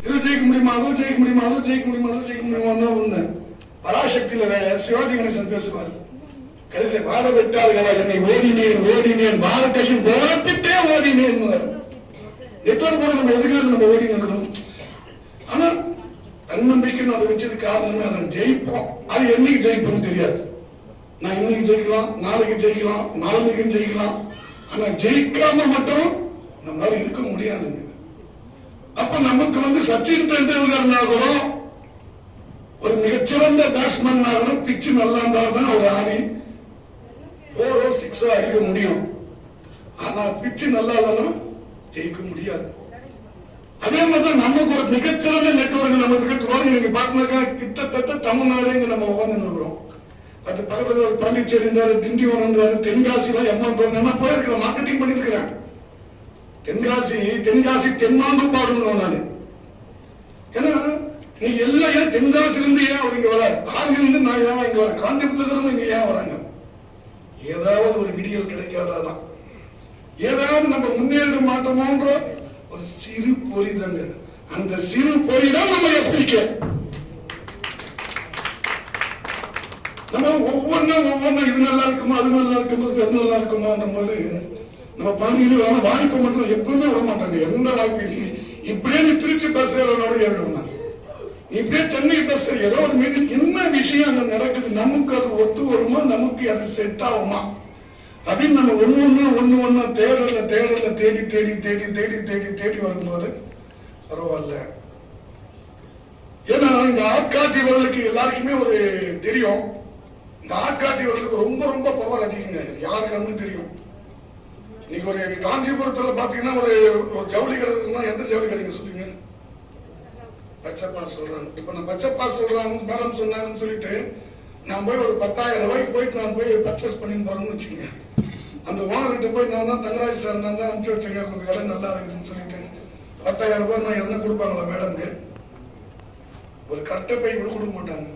இதை ஜெயிக்க முடியுமா, அதுவும் ஜெயிக்க முடியுமா, அதுவும் ஜெயிக்க முடியுமா, அதுவும் ஜெயிக்க முடியுமா ஒண்ணு. பராசக்தியில சிவாஜி கணேசன் பேசுவார், கடைசியில் வாழ விட்டார்களா என்னை ஓடினேன் ஓடினேன் வாழ்க்கையும் போரத்திட்டே ஓடினேன். எத்தனை கூட நம்ம எதுக்காக நம்ம ஓடி நிற்கணும். ஆனா தன்னம்பிக்கை அதை வச்சது காரணமே அதை ஜெயிப்போம். அது என்னைக்கு ஜெயிப்போம்னு தெரியாது. நான் இன்னைக்கு ஜெயிக்கலாம், நாளைக்கு ஜெயிக்கலாம், நாளைக்கும் ஜெயிக்கலாம். ஆனா ஜெயிக்காம மட்டும் நம்மளால இருக்க முடியாதுங்க. அப்ப நமக்கு சச்சின் டெண்டுல்கர் கூட ஒரு மிகச்சிறந்த பேட்ஸ்மேன் ஆகணும். பிச்சு நல்லா இருந்தால்தான் ஒரு ஆடி 4 or 6 அடிக்க முடியும். ஆனா பிச்சு நல்லா இல்லைன்னா ஜெயிக்க முடியாது. அதே மாதிரிதான் நமக்கு ஒரு மிகச்சிறந்த நெட்வொர்க் நமக்கு நீங்க பாத்தீங்கன்னா கிட்டத்தட்ட தமிழ்நாடு நம்ம உட்கார்ந்து இருக்கிறோம். அது பக்கத்துல ஒரு பாண்டிச்சேரி இருந்தாரு, திண்டிவனம் இருந்தாரு, தென்காசி எல்லாம் எம்மா போயிருக்கிறேன், மார்க்கெட்டிங் பண்ணிருக்கிறேன். தென்காசி தென்மாங்கு பாடணும் நானு. ஏன்னா நீ எல்லாம் ஏன் தென்காசில இருந்து ஏன் அவர் இங்க வர, கார்கில் இருந்து நான் ஏன் இங்க வர, காஞ்சிபுரத்துல இங்க ஏன் வராங்க? ஏதாவது ஒரு விடியல் கிடைக்காதான், ஏதாவது நம்ம முன்னேற மாட்டோமோன்ற ஒரு சிறு பொறி தாங்க. அந்த சிறு பொறி தான் நம்ம எஸ்பிகே. நம்ம ஒவ்வொன்றும் இது நல்லா இருக்குமா, அது நல்லா இருக்குமா, அது நல்லா இருக்குமான்ற போது நம்ம பகுதியில் வாய்ப்பு மட்டும் எப்பவுமே விட மாட்டாங்க. எந்த வாய்ப்பு இப்படியே நீ திருச்சி பஸ் ஏறனோட ஏறிடுவோம், இப்படியே சென்னை பஸ் ஏதோ ஒரு மீட்டிங் என்ன விஷயம் அங்க நடக்குது, நமக்கு அது ஒத்து வருமா, நமக்கு அது செட் ஆகுமா அப்படின்னு நம்ம ஒண்ணு தேடல தேடி தேடி தேடி தேடி தேடி தேடி வரும்போது பரவாயில்ல. ஏன்னா இந்த ஆட்காட்டியவர்களுக்கு எல்லாருக்குமே ஒரு தெரியும், இந்த ஆட்காட்டியவர்களுக்கு ரொம்ப ரொம்ப பவர் அதிகங்க. யாருக்கு தெரியும். நீங்க ஒரு காஞ்சிபுரத்துல பாத்தீங்கன்னா ஒரு ஜவுளி கடைன்னா எந்த ஜவுளி கடைங்க சொல்லுங்க? பச்சைப்பா சொல்றாங்க. இப்ப நான் பச்சைப்பா சொல்றாங்க மேடம் சொன்னாங்கன்னு சொல்லிட்டு நான் போய் ஒரு 10,000 ரூபாய்க்கு போயிட்டு நான் போய் பர்ச்சேஸ் பண்ணி போறேன்னு வச்சுக்கோங்க. அந்த ஓனர்கிட்ட போய் நான் தான் தங்கராஜ் சார் நான் தான் அனுப்பிச்சு வச்சேங்க, கொஞ்சம் கடை நல்லா இருக்குதுன்னு சொல்லிட்டு 10,000 ரூபாய் நான் என்ன கொடுப்பாங்களா மேடம்க்கு? ஒரு கட்டை பை கூட கொடுக்க மாட்டாங்க.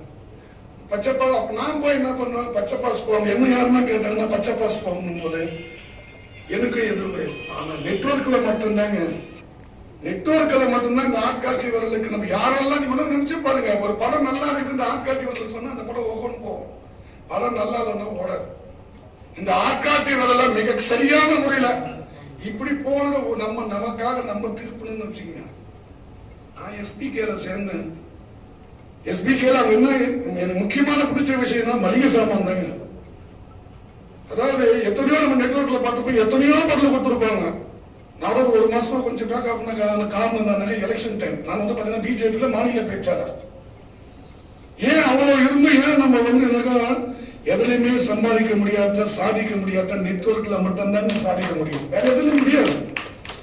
பச்சைப்பா நான் போய் என்ன பண்ணுவேன், பச்சைப்பாஸ் போகணும் என்ன யாருன்னா கேட்டாங்கன்னா பச்சைப்பாஸ் போகணும் போது எனக்கு எதுவும். ஆனா நெட்வொர்க்ல மட்டும்தாங்க, நெட்வொர்க்ல மட்டும்தான் இந்த ஆட்காட்சி வரலுக்கு நம்ம யாரெல்லாம் நீங்க நினைச்சு பாருங்க. ஒரு படம் நல்லா இருக்குது இந்த ஆட்காட்சி வரல சொன்னா அந்த படம் ஒவ்வொன்னு போகும். படம் நல்லா இல்லைன்னா ஓடாது. இந்த ஆட்காட்சி வரல மிக சரியான முறையில இப்படி போனது நமக்காக நம்ம திருப்பணும்னு வச்சுக்கோங்க. நான் எஸ்பிகேல சேர்ந்தேன். எஸ்பிகேல அவங்க என்ன எனக்கு முக்கியமான பிடிச்ச விஷயம்னா மளிகை சாமான் தாங்க. அதாவது எத்தனையோ நம்ம நெட்வொர்க்ல பார்த்து எத்தனையோ பொருள் கொடுத்துருப்பாங்க. நான் ஒரு மாசம் கொஞ்சம் பேக்கப் காரணம் தான் எலெக்ஷன் டைம். நான் பாத்தீங்கன்னா பிஜேபியில மாநில பேச்சாளர். ஏன் அவ்வளவு இருந்து ஏன் நம்ம என்னக்கா எதுலையுமே சம்பாதிக்க முடியாத சாதிக்க முடியாத நெட்வொர்க்ல மட்டும்தான் சாதிக்க முடியும், வேற எதுலையும் முடியாது.